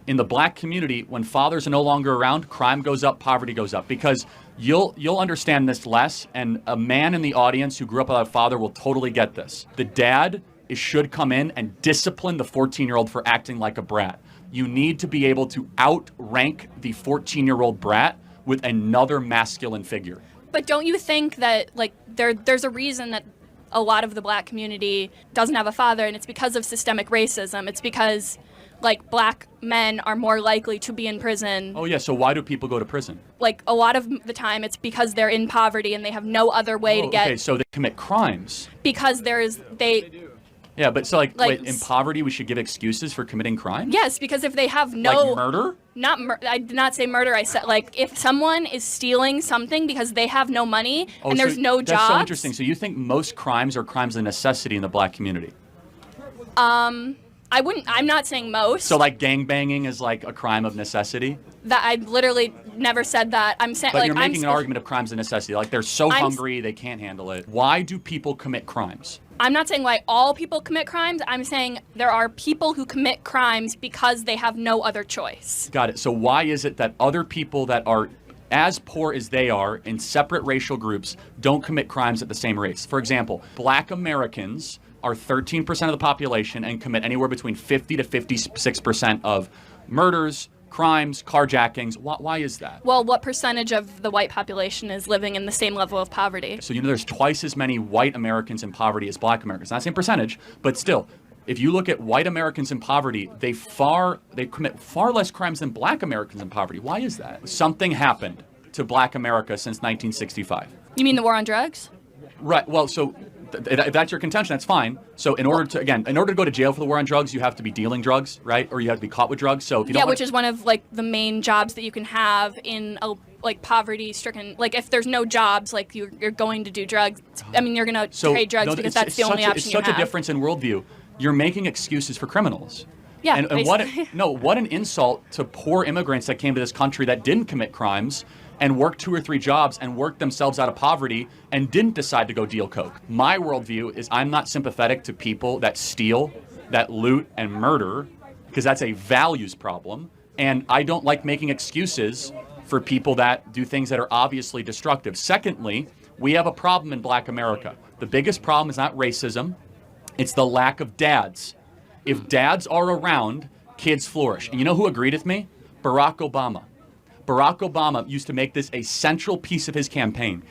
In the black community, when fathers are no longer around, crime goes up, poverty goes up. Because you'll understand this less, and a man in the audience who grew up without a father will totally get this. The dad should come in and discipline the 14-year-old for acting like a brat. You need to be able to outrank the 14-year-old brat with another masculine figure. But don't you think that like there's a reason that a lot of the black community doesn't have a father, and it's because of systemic racism. It's because like black men are more likely to be in prison. Oh yeah, so why do people go to prison? Like a lot of the time it's because they're in poverty and they have no other way to get. Okay, so they commit crimes. Because Yeah, but so like wait, in poverty we should give excuses for committing crimes? Yes, because if they have no... Like murder? I did not say murder. I said like if someone is stealing something because they have no money and there's no jobs... That's so interesting. So you think most crimes are crimes of necessity in the black community? I'm not saying most. So like gangbanging is like a crime of necessity? That I literally never said that. I'm saying but like you're making an argument of crimes of necessity. Like they're so hungry they can't handle it. Why do people commit crimes? I'm not saying why all people commit crimes. I'm saying there are people who commit crimes because they have no other choice. Got it. So why is it that other people that are as poor as they are in separate racial groups don't commit crimes at the same rates? For example, black Americans are 13% of the population and commit anywhere between 50 to 56% of murders, crimes, carjackings. Why is that? Well, what percentage of the white population is living in the same level of poverty? So there's twice as many white Americans in poverty as black Americans. Not the same percentage, but still, if you look at white Americans in poverty, they commit far less crimes than black Americans in poverty. Why is that? Something happened to black America since 1965. You mean the war on drugs? Right. Well, so if that's your contention, that's fine. So in order to go to jail for the war on drugs, you have to be dealing drugs, right? Or you have to be caught with drugs. So if you don't which is one of like the main jobs that you can have in a like poverty-stricken. Like if there's no jobs, like you're going to do drugs. I mean, you're going to trade drugs because that's the only option you have. It's such a difference in worldview. You're making excuses for criminals. Yeah. And what an insult to poor immigrants that came to this country that didn't commit crimes and worked 2 or 3 jobs and worked themselves out of poverty and didn't decide to go deal coke. My worldview is I'm not sympathetic to people that steal, that loot, and murder, because that's a values problem. And I don't like making excuses for people that do things that are obviously destructive. Secondly, we have a problem in black America. The biggest problem is not racism, it's the lack of dads. If dads are around, kids flourish. And you know who agreed with me? Barack Obama. Barack Obama used to make this a central piece of his campaign.